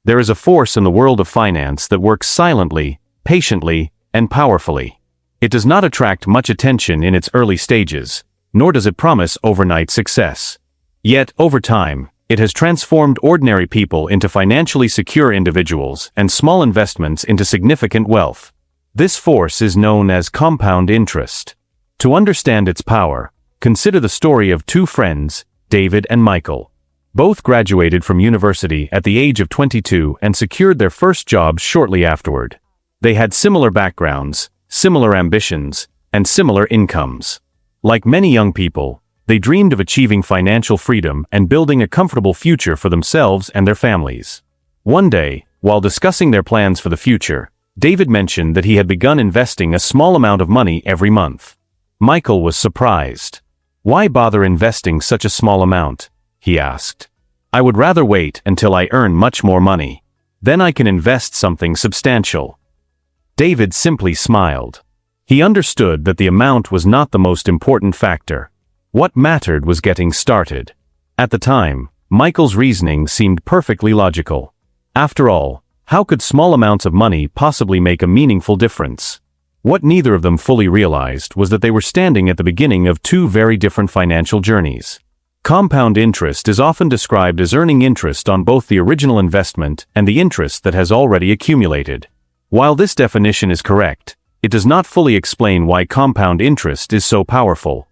There is a force in the world of finance that works silently, patiently, and powerfully. It does not attract much attention in its early stages, nor does it promise overnight success. Yet, over time, it has transformed ordinary people into financially secure individuals and small investments into significant wealth. This force is known as compound interest. To understand its power, consider the story of two friends, David and Michael. Both graduated from university at the age of 22 and secured their first jobs shortly afterward. They had similar backgrounds, similar ambitions, and similar incomes. Like many young people, they dreamed of achieving financial freedom and building a comfortable future for themselves and their families. One day, while discussing their plans for the future, David mentioned that he had begun investing a small amount of money every month. Michael was surprised. "Why bother investing such a small amount?" he asked. "I would rather wait until I earn much more money. Then I can invest something substantial." David simply smiled. He understood that the amount was not the most important factor. What mattered was getting started. At the time, Michael's reasoning seemed perfectly logical. After all, how could small amounts of money possibly make a meaningful difference? What neither of them fully realized was that they were standing at the beginning of two very different financial journeys. Compound interest is often described as earning interest on both the original investment and the interest that has already accumulated. While this definition is correct, it does not fully explain why compound interest is so powerful.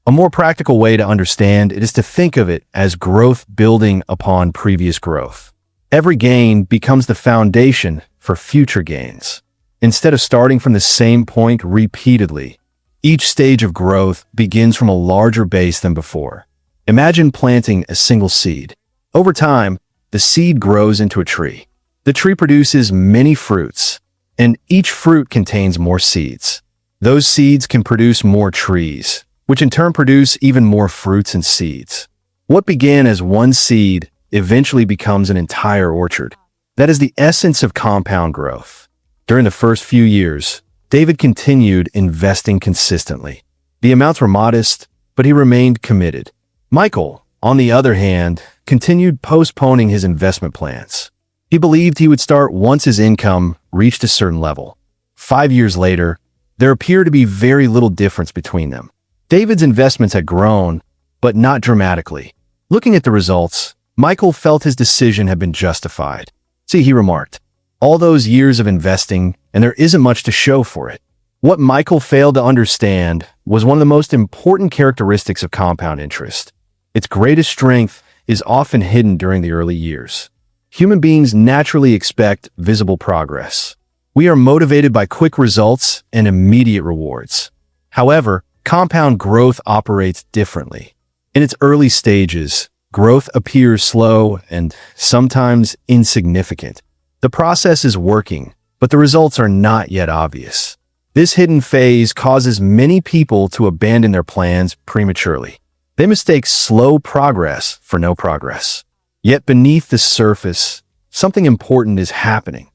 A more practical way to understand it is to think of it as growth building upon previous growth. Every gain becomes the foundation for future gains. Instead of starting from the same point repeatedly, each stage of growth begins from a larger base than before. Imagine planting a single seed. Over time, the seed grows into a tree. The tree produces many fruits, and each fruit contains more seeds. Those seeds can produce more trees, which in turn produce even more fruits and seeds. What began as one seed eventually becomes an entire orchard. That is the essence of compound growth. During the first few years, David continued investing consistently. The amounts were modest, but he remained committed. Michael, on the other hand, continued postponing his investment plans. He believed he would start once his income reached a certain level. 5 years later, there appeared to be very little difference between them. David's investments had grown, but not dramatically. Looking at the results, Michael felt his decision had been justified. "See," he remarked, "all those years of investing, and there isn't much to show for it." What Michael failed to understand was one of the most important characteristics of compound interest. Its greatest strength is often hidden during the early years. Human beings naturally expect visible progress. We are motivated by quick results and immediate rewards. However, compound growth operates differently. In its early stages, growth appears slow and sometimes insignificant. The process is working, but the results are not yet obvious. This hidden phase causes many people to abandon their plans prematurely. They mistake slow progress for no progress. Yet beneath the surface, something important is happening.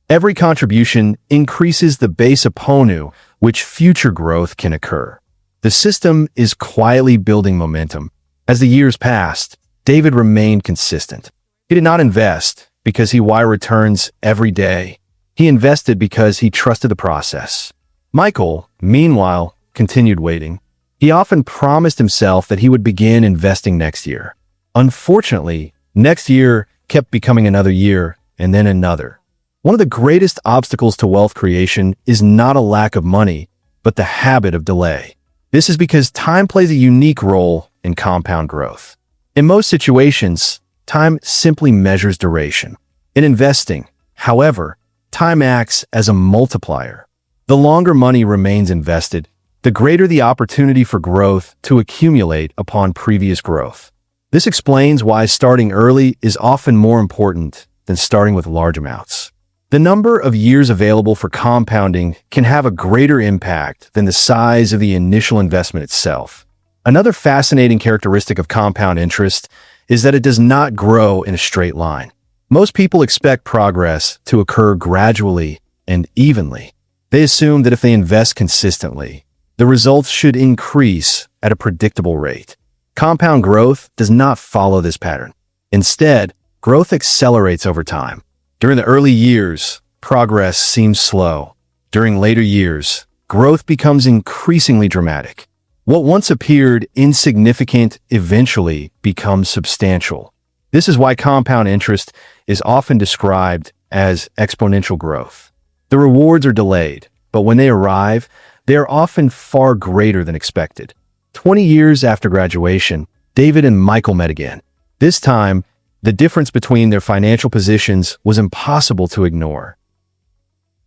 Every contribution increases the base upon which future growth can occur. The system is quietly building momentum. As the years passed, David remained consistent. He did not invest because he wanted returns every day. He invested because he trusted the process. Michael, meanwhile, continued waiting. He often promised himself that he would begin investing next year. Unfortunately, next year kept becoming another year and then another. One of the greatest obstacles to wealth creation is not a lack of money, but the habit of delay. This is because time plays a unique role in compound growth. In most situations, time simply measures duration. In investing, however, time acts as a multiplier. The longer money remains invested, the greater the opportunity for growth to accumulate upon previous growth. This explains why starting early is often more important than starting with large amounts. The number of years available for compounding can have a greater impact than the size of the initial investment itself. Another fascinating characteristic of compound interest is that it does not grow in a straight line. Most people expect progress to occur gradually and evenly. They assume that if they invest consistently, the results should increase at a predictable rate. Compound growth does not follow this pattern. Instead, growth accelerates over time. During the early years, progress seems slow. During later years, growth becomes increasingly dramatic. What once appeared insignificant eventually becomes substantial. This is why compound interest is often described as exponential growth. The rewards are delayed, but when they arrive, they are often far greater than expected. 20 years after graduation, David and Michael met again. This time, the difference between their financial positions was impossible to ignore.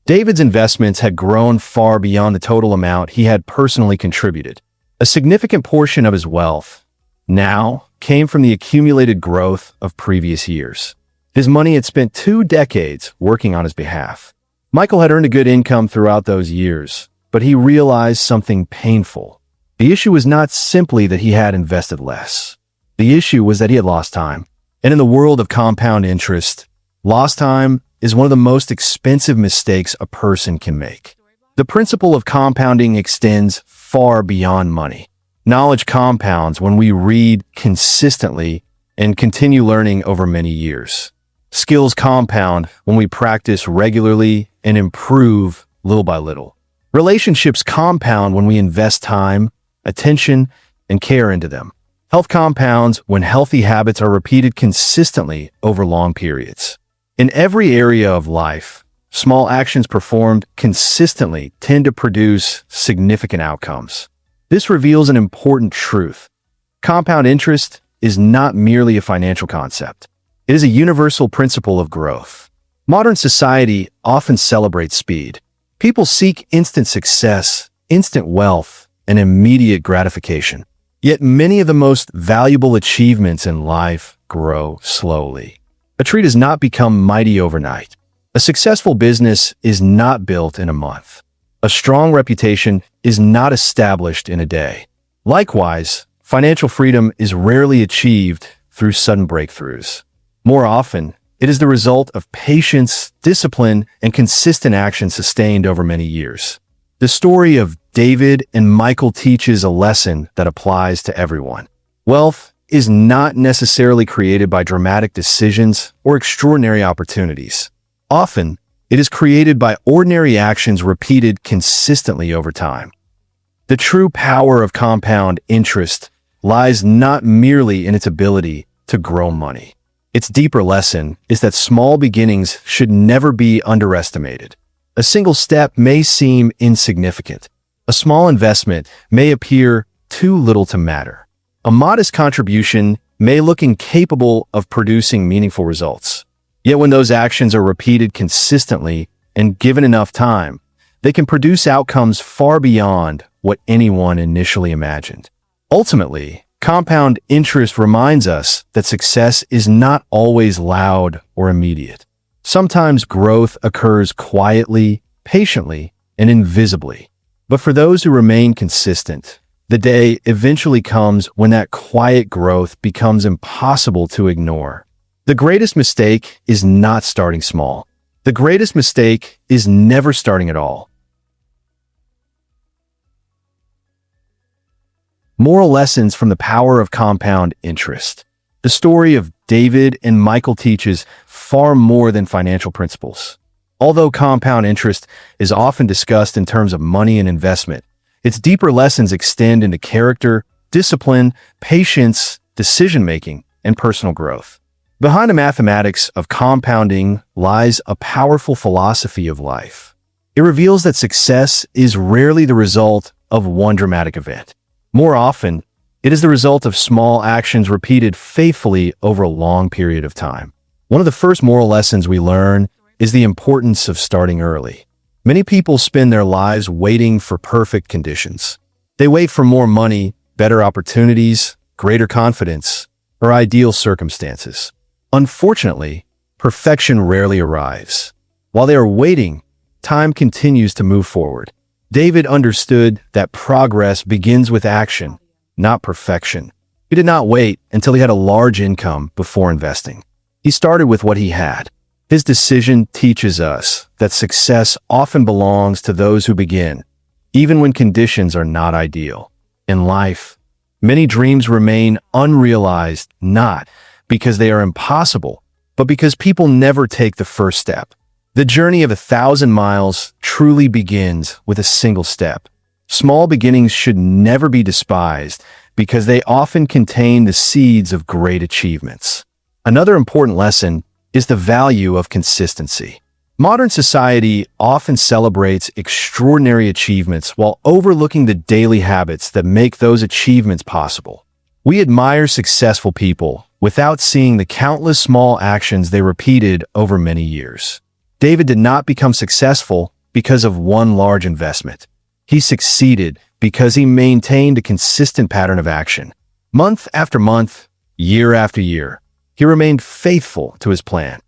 David's investments had grown far beyond the total amount he had personally contributed. A significant portion of his wealth now came from the accumulated growth of previous years. His money had spent 2 decades working on his behalf. Michael had earned a good income throughout those years, but he realized something painful. The issue was not simply that he had invested less. The issue was that he had lost time. And in the world of compound interest, lost time is one of the most expensive mistakes a person can make. The principle of compounding extends far beyond money. Knowledge compounds when we read consistently and continue learning over many years. Skills compound when we practice regularly and improve little by little. Relationships compound when we invest time, attention, and care into them. Health compounds when healthy habits are repeated consistently over long periods. In every area of life, small actions performed consistently tend to produce significant outcomes. This reveals an important truth. Compound interest is not merely a financial concept. It is a universal principle of growth. Modern society often celebrates speed. People seek instant success, instant wealth, and immediate gratification. Yet many of the most valuable achievements in life grow slowly. A tree does not become mighty overnight. A successful business is not built in a month. A strong reputation is not established in a day. Likewise, financial freedom is rarely achieved through sudden breakthroughs. More often, it is the result of patience, discipline, and consistent action sustained over many years. The story of David and Michael teaches a lesson that applies to everyone. Wealth is not necessarily created by dramatic decisions or extraordinary opportunities. Often, it is created by ordinary actions repeated consistently over time. The true power of compound interest lies not merely in its ability to grow money. Its deeper lesson is that small beginnings should never be underestimated. A single step may seem insignificant. A small investment may appear too little to matter. A modest contribution may look incapable of producing meaningful results. Yet when those actions are repeated consistently and given enough time, they can produce outcomes far beyond what anyone initially imagined. Ultimately, compound interest reminds us that success is not always loud or immediate. Sometimes growth occurs quietly, patiently, and invisibly. But for those who remain consistent, the day eventually comes when that quiet growth becomes impossible to ignore. The greatest mistake is not starting small. The greatest mistake is never starting at all. Moral lessons from the power of compound interest. The story of David and Michael teaches far more than financial principles. Although compound interest is often discussed in terms of money and investment, its deeper lessons extend into character, discipline, patience, decision-making, and personal growth. Behind the mathematics of compounding lies a powerful philosophy of life. It reveals that success is rarely the result of one dramatic event. More often, it is the result of small actions repeated faithfully over a long period of time. One of the first moral lessons we learn is the importance of starting early. Many people spend their lives waiting for perfect conditions. They wait for more money, better opportunities, greater confidence, or ideal circumstances. Unfortunately, perfection rarely arrives. While they are waiting, time continues to move forward. David understood that progress begins with action, not perfection. He did not wait until he had a large income before investing. He started with what he had. His decision teaches us that success often belongs to those who begin, even when conditions are not ideal. In life, many dreams remain unrealized not because they are impossible, but because people never take the first step. The journey of 1,000 miles truly begins with a single step. Small beginnings should never be despised because they often contain the seeds of great achievements. Another important lesson is the value of consistency. Modern society often celebrates extraordinary achievements while overlooking the daily habits that make those achievements possible. We admire successful people without seeing the countless small actions they repeated over many years. David did not become successful because of one large investment. He succeeded because he maintained a consistent pattern of action. Month after month, year after year, he remained faithful to his plan.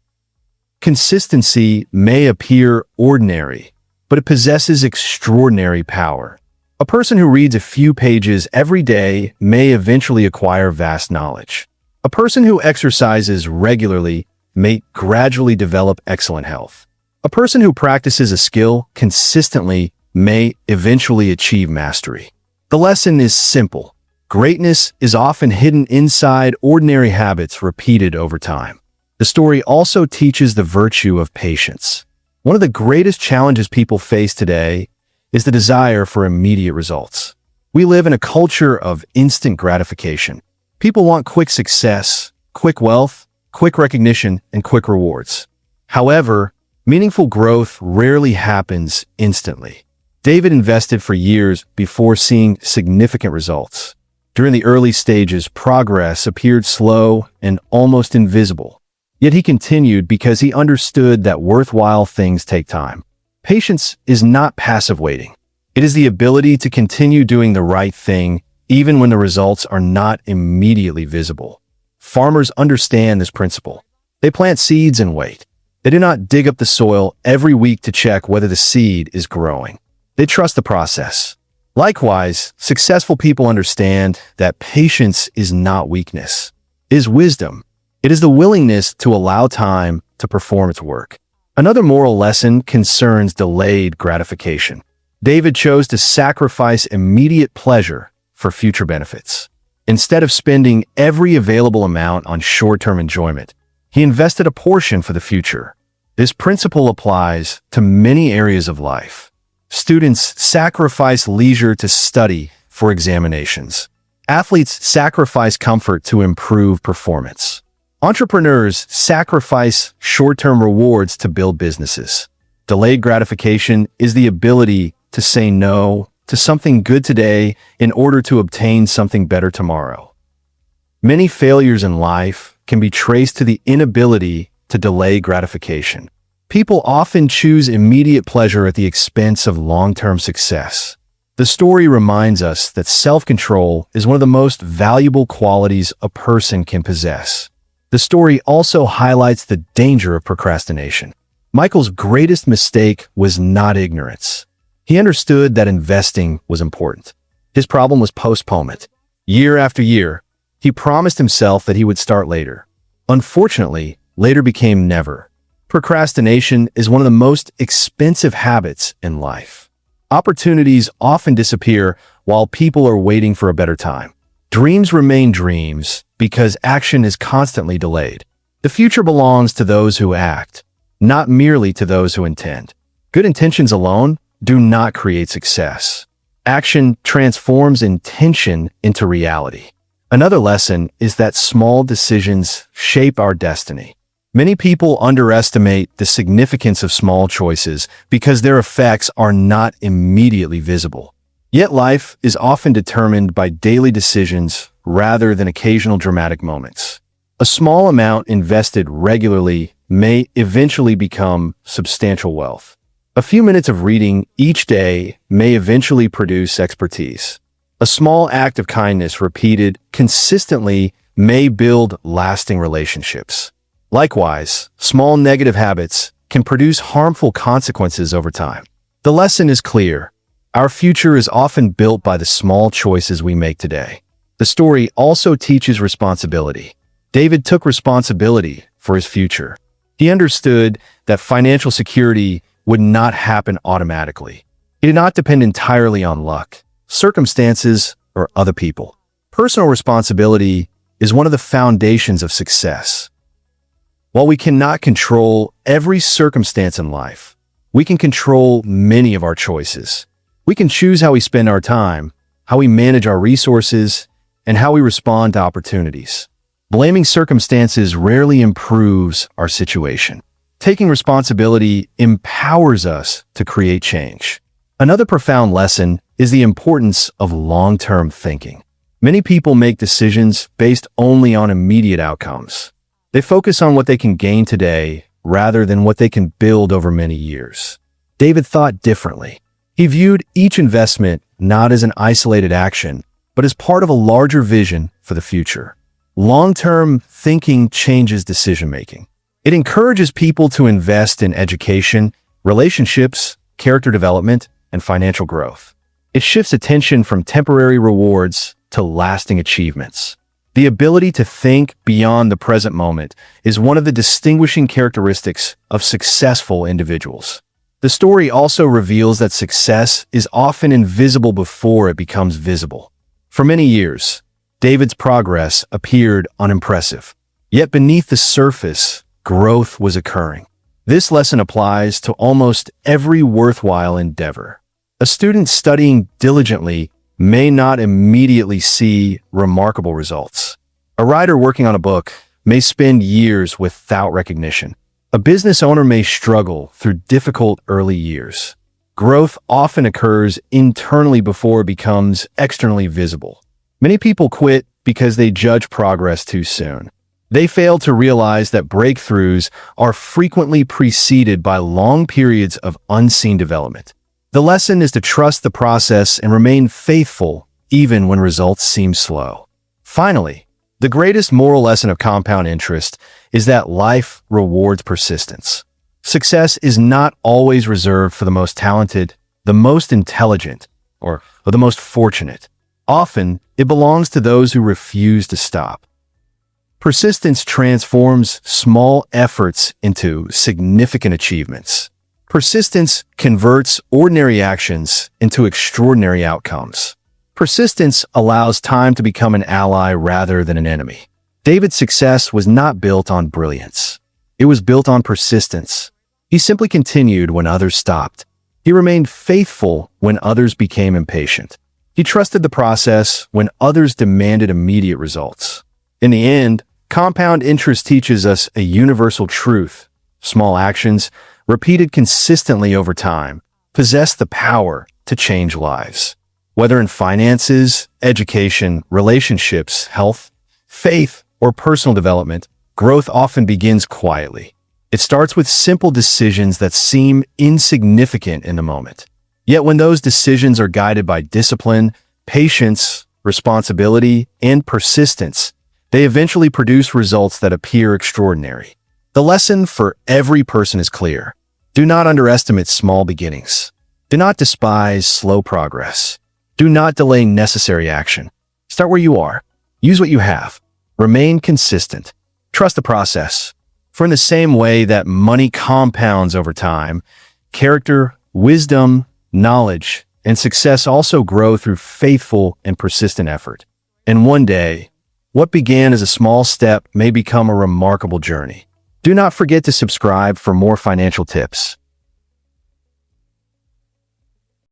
Consistency may appear ordinary, but it possesses extraordinary power. A person who reads a few pages every day may eventually acquire vast knowledge. A person who exercises regularly may gradually develop excellent health. A person who practices a skill consistently may eventually achieve mastery. The lesson is simple. Greatness is often hidden inside ordinary habits repeated over time. The story also teaches the virtue of patience. One of the greatest challenges people face today is the desire for immediate results. We live in a culture of instant gratification. People want quick success, quick wealth, quick recognition, and quick rewards. However, meaningful growth rarely happens instantly. David invested for years before seeing significant results. During the early stages, progress appeared slow and almost invisible. Yet he continued because he understood that worthwhile things take time. Patience is not passive waiting. It is the ability to continue doing the right thing even when the results are not immediately visible. Farmers understand this principle. They plant seeds and wait. They do not dig up the soil every week to check whether the seed is growing. They trust the process. Likewise, successful people understand that patience is not weakness. It is wisdom. It is the willingness to allow time to perform its work. Another moral lesson concerns delayed gratification. David chose to sacrifice immediate pleasure for future benefits. Instead of spending every available amount on short-term enjoyment, he invested a portion for the future. This principle applies to many areas of life. Students sacrifice leisure to study for examinations. Athletes sacrifice comfort to improve performance. Entrepreneurs sacrifice short-term rewards to build businesses. Delayed gratification is the ability to say no to something good today in order to obtain something better tomorrow. Many failures in life can be traced to the inability to delay gratification. People often choose immediate pleasure at the expense of long-term success. The story reminds us that self-control is one of the most valuable qualities a person can possess. The story also highlights the danger of procrastination. Michael's greatest mistake was not ignorance. He understood that investing was important. His problem was postponement. Year after year, he promised himself that he would start later. Unfortunately, later became never. Procrastination is one of the most expensive habits in life. Opportunities often disappear while people are waiting for a better time. Dreams remain dreams because action is constantly delayed. The future belongs to those who act, not merely to those who intend. Good intentions alone do not create success. Action transforms intention into reality. Another lesson is that small decisions shape our destiny. Many people underestimate the significance of small choices because their effects are not immediately visible. Yet life is often determined by daily decisions rather than occasional dramatic moments. A small amount invested regularly may eventually become substantial wealth. A few minutes of reading each day may eventually produce expertise. A small act of kindness repeated consistently may build lasting relationships. Likewise, small negative habits can produce harmful consequences over time. The lesson is clear. Our future is often built by the small choices we make today. The story also teaches responsibility. David took responsibility for his future. He understood that financial security would not happen automatically. It did not depend entirely on luck, circumstances, or other people. Personal responsibility is one of the foundations of success. While we cannot control every circumstance in life, we can control many of our choices. We can choose how we spend our time, how we manage our resources, and how we respond to opportunities. Blaming circumstances rarely improves our situation. Taking responsibility empowers us to create change. Another profound lesson is the importance of long-term thinking. Many people make decisions based only on immediate outcomes. They focus on what they can gain today rather than what they can build over many years. David thought differently. He viewed each investment not as an isolated action, but as part of a larger vision for the future. Long-term thinking changes decision-making. It encourages people to invest in education, relationships, character development, and financial growth. It shifts attention from temporary rewards to lasting achievements. The ability to think beyond the present moment is one of the distinguishing characteristics of successful individuals. The story also reveals that success is often invisible before it becomes visible. For many years, David's progress appeared unimpressive. Yet beneath the surface, growth was occurring. This lesson applies to almost every worthwhile endeavor. A student studying diligently may not immediately see remarkable results. A writer working on a book may spend years without recognition. A business owner may struggle through difficult early years. Growth often occurs internally before it becomes externally visible. Many people quit because they judge progress too soon. They fail to realize that breakthroughs are frequently preceded by long periods of unseen development. The lesson is to trust the process and remain faithful even when results seem slow. Finally, the greatest moral lesson of compound interest is that life rewards persistence. Success is not always reserved for the most talented, the most intelligent, or the most fortunate. Often, it belongs to those who refuse to stop. Persistence transforms small efforts into significant achievements. Persistence converts ordinary actions into extraordinary outcomes. Persistence allows time to become an ally rather than an enemy. David's success was not built on brilliance. It was built on persistence. He simply continued when others stopped. He remained faithful when others became impatient. He trusted the process when others demanded immediate results. In the end, compound interest teaches us a universal truth. Small actions, repeated consistently over time, possess the power to change lives. Whether in finances, education, relationships, health, faith, or personal development, growth often begins quietly. It starts with simple decisions that seem insignificant in the moment. Yet when those decisions are guided by discipline, patience, responsibility, and persistence, they eventually produce results that appear extraordinary. The lesson for every person is clear. Do not underestimate small beginnings. Do not despise slow progress. Do not delay necessary action. Start where you are. Use what you have. Remain consistent. Trust the process. For in the same way that money compounds over time, character, wisdom, knowledge, and success also grow through faithful and persistent effort. And one day, what began as a small step may become a remarkable journey. Do not forget to subscribe for more financial tips.